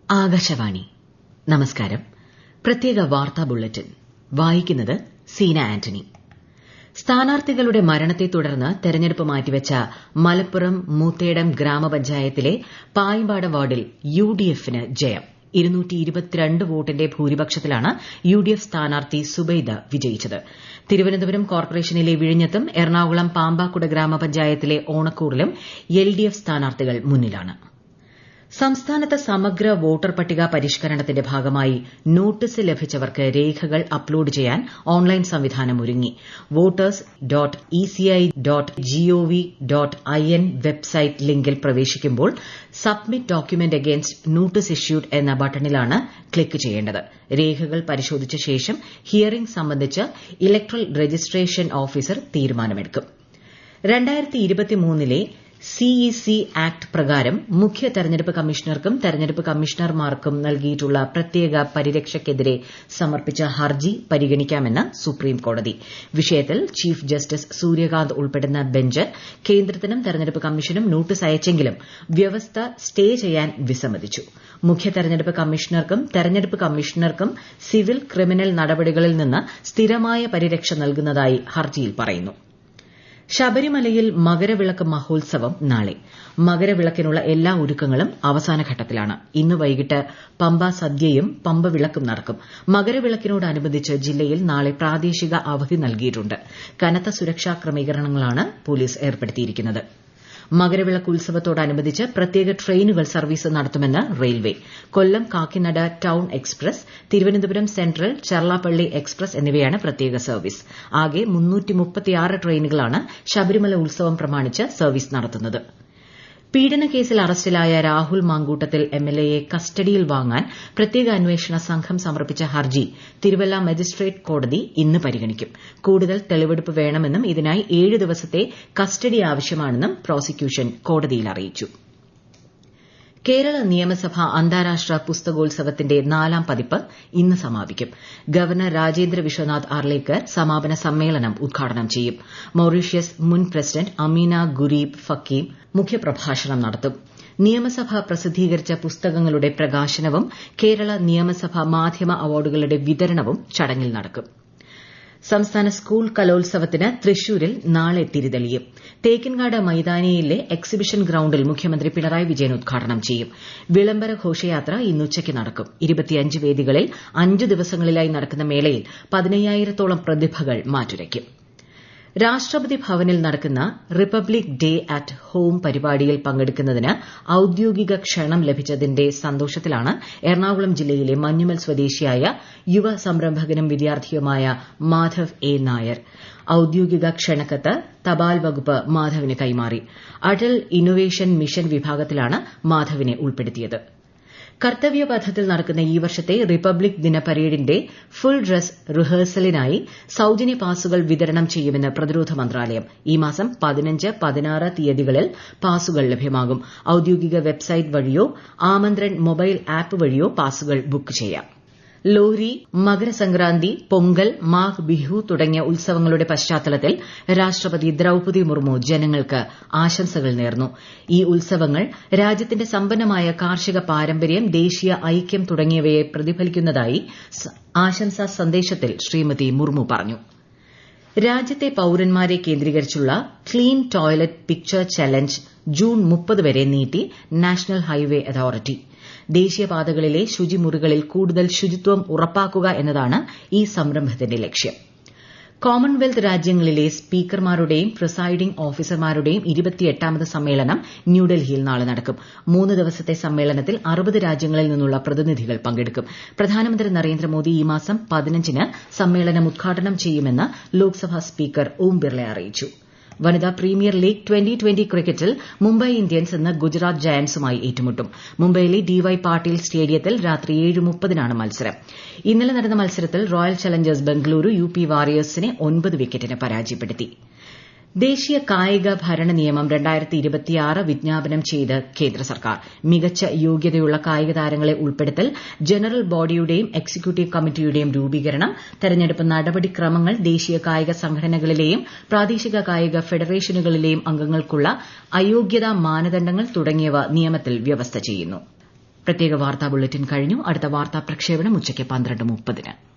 ആകാശവാണി നമസ്കാരം. പ്രത്യേക വാർത്താ ബുള്ളറ്റിൻ വായിക്കുന്നത് സീന ആന്റണി. സ്ഥാനാർത്ഥികളുടെ മരണത്തെ തുടർന്ന് തെരഞ്ഞെടുപ്പ് മാറ്റിവെച്ച മലപ്പുറം മൂത്തേടം ഗ്രാമപഞ്ചായത്തിലെ പായിമ്പാടം വാർഡിൽ യുഡിഎഫിന് ജയം. 222 വോട്ടിന്റെ ഭൂരിപക്ഷത്തിലാണ് യുഡിഎഫ് സ്ഥാനാർത്ഥി സുബൈദ വിജയിച്ചത്. തിരുവനന്തപുരം കോർപ്പറേഷനിലെ വിഴിഞ്ഞത്തും എറണാകുളം പാമ്പാക്കുട ഗ്രാമപഞ്ചായത്തിലെ ഓണക്കൂറിലും എൽഡിഎഫ് സ്ഥാനാർത്ഥികൾ മുന്നിലാണ്. സംസ്ഥാനത്ത് സമഗ്ര വോട്ടർ പട്ടിക പരിഷ്കരണത്തിന്റെ ഭാഗമായി നോട്ടീസ് ലഭിച്ചവർക്ക് രേഖകൾ അപ്ലോഡ് ചെയ്യാൻ ഓൺലൈൻ സംവിധാനം ഒരുങ്ങി. voters.eci.gov.in വെബ്സൈറ്റ് ലിങ്കിൽ പ്രവേശിക്കുമ്പോൾ submit document against notice issued എന്ന ബട്ടണിലാണ് ക്ലിക്ക് ചെയ്യേണ്ടത്. രേഖകൾ പരിശോധിച്ച ശേഷം ഹിയറിംഗ് സംബന്ധിച്ച് ഇലക്ടറൽ രജിസ്ട്രേഷൻ ഓഫീസർ തീരുമാനമെടുക്കും. 2023 സിഇസി ആക്ട് പ്രകാരം മുഖ്യ തെരഞ്ഞെടുപ്പ് കമ്മീഷണർക്കും തെരഞ്ഞെടുപ്പ് കമ്മീഷണർമാർക്കും നൽകിയിട്ടുള്ള പ്രത്യേക പരിരക്ഷയ്ക്കെതിരെ സമർപ്പിച്ച ഹർജി പരിഗണിക്കാമെന്ന് സുപ്രീംകോടതി. വിഷയത്തിൽ ചീഫ് ജസ്റ്റിസ് സൂര്യകാന്ത് ഉൾപ്പെടുന്ന ബെഞ്ച് കേന്ദ്രത്തിനും തെരഞ്ഞെടുപ്പ് കമ്മീഷനും നോട്ടീസ് അയച്ചെങ്കിലും വ്യവസ്ഥ സ്റ്റേ ചെയ്യാൻ വിസമ്മതിച്ചു. മുഖ്യ തെരഞ്ഞെടുപ്പ് കമ്മീഷണർക്കും തെരഞ്ഞെടുപ്പ് കമ്മീഷണർക്കും സിവിൽ ക്രിമിനൽ നടപടികളിൽ നിന്ന് സ്ഥിരമായ പരിരക്ഷ നൽകുന്നതായി ഹർജിയിൽ പറയുന്നു. ശബരിമലയിൽ മകരവിളക്ക് മഹോത്സവം നാളെ. മകരവിളക്കിനുള്ള എല്ലാ ഒരുക്കങ്ങളും അവസാനഘട്ടത്തിലാണ്. ഇന്ന് വൈകിട്ട് പമ്പ സദ്യയും പമ്പ വിളക്കും നടക്കും. മകരവിളക്കിനോടനുബന്ധിച്ച് ജില്ലയിൽ നാളെ പ്രാദേശിക അവധി നൽകിയിട്ടുണ്ട്. കനത്ത സുരക്ഷാ ക്രമീകരണങ്ങളാണ് പോലീസ് ഏർപ്പെടുത്തിയിരിക്കുന്നത്. മകരവിളക്ക് ഉത്സവത്തോടനുബന്ധിച്ച് പ്രത്യേക ട്രെയിനുകൾ സർവീസ് നടത്തുമെന്ന് railway. Kollam Kakinada town express, Thiruvananthapuram central, Charlapalli express എന്നിവയാണ് പ്രത്യേക സർവീസ്. ആകെ 336 ട്രെയിനുകളാണ് ശബരിമല ഉത്സവം പ്രമാണിച്ച് സർവീസ് നടത്തുന്നത്. പീഡനക്കേസിൽ അറസ്റ്റിലായ രാഹുൽ മാങ്കൂട്ടത്തിൽ എംഎൽഎയെ കസ്റ്റഡിയിൽ വാങ്ങാൻ പ്രത്യേക അന്വേഷണ സംഘം സമർപ്പിച്ച ഹർജി തിരുവല്ല മജിസ്ട്രേറ്റ് കോടതി ഇന്ന് പരിഗണിക്കും. കൂടുതൽ തെളിവെടുപ്പ് വേണമെന്നും ഇതിനായി 7 ദിവസത്തെ കസ്റ്റഡി ആവശ്യമാണെന്നും പ്രോസിക്യൂഷൻ കോടതിയിൽ അറിയിച്ചു. കേരള നിയമസഭ അന്താരാഷ്ട്ര പുസ്തകോത്സവത്തിന്റെ 4ാം പതിപ്പ് ഇന്ന് സമാപിക്കും. ഗവർണർ രാജേന്ദ്ര വിശ്വനാഥ് അർലേക്കർ സമാപന സമ്മേളനം ഉദ്ഘാടനം ചെയ്യും. മൌറീഷ്യസ് മുൻ പ്രസിഡന്റ് അമീന ഗുരീബ് ഫക്കീം മുഖ്യപ്രഭാഷണം നടത്തും. നിയമസഭ പ്രസിദ്ധീകരിച്ച പുസ്തകങ്ങളുടെ പ്രകാശനവും കേരള നിയമസഭ മാധ്യമ അവാർഡുകളുടെ വിതരണവും ചടങ്ങിൽ നടക്കും. സംസ്ഥാന സ്കൂൾ കലോത്സവത്തിന് തൃശൂരിൽ നാളെ തിരിതെളിയും. തേക്കിൻകാട് മൈതാനിയിലെ എക്സിബിഷൻ ഗ്രൌണ്ടിൽ മുഖ്യമന്ത്രി പിണറായി വിജയൻ ഉദ്ഘാടനം ചെയ്യും. വിളംബര ഘോഷയാത്ര ഇന്ന് ഉച്ചയ്ക്ക് നടക്കും. 25 വേദികളിൽ 5 ദിവസങ്ങളിലായി നടക്കുന്ന മേളയിൽ 15,000-ഓളം പ്രതിഭകൾ മാറ്റുരയ്ക്കും. രാഷ്ട്രപതി ഭവനിൽ നടക്കുന്ന റിപ്പബ്ലിക് ഡേ അറ്റ് ഹോം പരിപാടിയിൽ പങ്കെടുക്കുന്നതിന് ഔദ്യോഗിക ക്ഷണം ലഭിച്ചതിന്റെ സന്തോഷത്തിലാണ് എറണാകുളം ജില്ലയിലെ മഞ്ഞുമൽ സ്വദേശിയായ യുവ സംരംഭകനും വിദ്യാർത്ഥിയുമായ മാധവ് എ നായർ. ഔദ്യോഗിക ക്ഷണക്കത്ത് തപാൽ വകുപ്പ് മാധവിന് കൈമാറി. അടൽ ഇന്നൊവേഷൻ മിഷൻ വിഭാഗത്തിലാണ് മാധവിനെ ഉൾപ്പെടുത്തിയത്. കർത്തവ്യപഥത്തിൽ നടക്കുന്ന ഈ വർഷത്തെ റിപ്പബ്ലിക് ദിന പരേഡിന്റെ ഫുൾ ഡ്രസ് റിഹേഴ്സലിനായി സൌജന്യ പാസുകൾ വിതരണം ചെയ്യുമെന്ന് പ്രതിരോധ മന്ത്രാലയം. ഈ മാസം 15, 16 തീയതികളിൽ പാസുകൾ ലഭ്യമാകും. ഔദ്യോഗിക വെബ്സൈറ്റ് വഴിയോ ആമന്ത്രൺ മൊബൈൽ ആപ്പ് വഴിയോ പാസുകൾ ബുക്ക് ചെയ്യാം. ലോഹ്രി, മകരസംക്രാന്തി, പൊങ്കൽ, മാഘ് ബിഹു തുടങ്ങിയ ഉത്സവങ്ങളുടെ പശ്ചാത്തലത്തിൽ രാഷ്ട്രപതി ദ്രൌപദി മുർമു ജനങ്ങൾക്ക് ആശംസകൾ നേർന്നു. ഈ ഉത്സവങ്ങൾ രാജ്യത്തിന്റെ സമ്പന്നമായ കാർഷിക പാരമ്പര്യം, ദേശീയ ഐക്യം തുടങ്ങിയവയെ പ്രതിഫലിക്കുന്നതായി ആശംസാ സന്ദേശത്തിൽ ശ്രീമതി മുർമു പറഞ്ഞു. രാജ്യത്തെ പൌരന്മാരെ കേന്ദ്രീകരിച്ചുള്ള clean toilet picture challenge June 30 വരെ നീട്ടി നാഷണൽ ഹൈവേ അതോറിറ്റി. ദേശീയപാതകളിലെ ശുചിമുറികളിൽ കൂടുതൽ ശുചിത്വം ഉറപ്പാക്കുക എന്നതാണ് ഈ സംരംഭത്തിന്റെ ലക്ഷ്യം. കോമൺവെൽത്ത് രാജ്യങ്ങളിലെ സ്പീക്കർമാരുടെയും പ്രിസൈഡിംഗ് ഓഫീസർമാരുടെയും 28ാമത് സമ്മേളനം ന്യൂഡൽഹിയിൽ നാളെ നടക്കും. 3 ദിവസത്തെ സമ്മേളനത്തിൽ 60 രാജ്യങ്ങളിൽ നിന്നുള്ള പ്രതിനിധികൾ പങ്കെടുക്കും. പ്രധാനമന്ത്രി നരേന്ദ്രമോദി ഈ മാസം 15-ന് സമ്മേളനം ഉദ്ഘാടനം ചെയ്യുമെന്ന് ലോക്സഭാ സ്പീക്കർ ഓം ബിർള അറിയിച്ചു. വനിതാ പ്രീമിയർ ലീഗ് 2020 ക്രിക്കറ്റിൽ മുംബൈ ഇന്ത്യൻസ് ഇന്ന് ഗുജറാത്ത് ജയന്റ്സുമായി ഏറ്റുമുട്ടും. മുംബൈയിലെ ഡിവൈ പാട്ടീൽ സ്റ്റേഡിയത്തിൽ രാത്രി 7:30-നാണ് മത്സരം. ഇന്നലെ നടന്ന മത്സരത്തിൽ റോയൽ ചലഞ്ചേഴ്സ് ബംഗളൂരു യുപി വാരിയേഴ്സിനെ 9 വിക്കറ്റിന് പരാജയപ്പെടുത്തി. ദേശീയ കായിക ഭരണ നിയമം 2026 വിജ്ഞാപനം ചെയ്ത് കേന്ദ്ര സർക്കാർ. മികച്ച യോഗ്യതയുള്ള കായിക താരങ്ങളെ ഉൾപ്പെടുത്തൽ, ജനറൽ ബോഡിയുടെയും എക്സിക്യൂട്ടീവ് കമ്മിറ്റിയുടെയും രൂപീകരണം, തെരഞ്ഞെടുപ്പ് നടപടിക്രമങ്ങൾ, ദേശീയ കായിക സംഘടനകളിലെയും പ്രാദേശിക കായിക ഫെഡറേഷനുകളിലെയും അംഗങ്ങൾക്കുള്ള അയോഗ്യതാ മാനദണ്ഡങ്ങൾ തുടങ്ങിയവ നിയമത്തിൽ വ്യവസ്ഥ ചെയ്യുന്നു. പ്രത്യേക വാർത്താ ബുള്ളറ്റിൻ കഴിഞ്ഞു. അടുത്ത വാർത്താ പ്രക്ഷേപണം ഉച്ചയ്ക്ക് 12:30.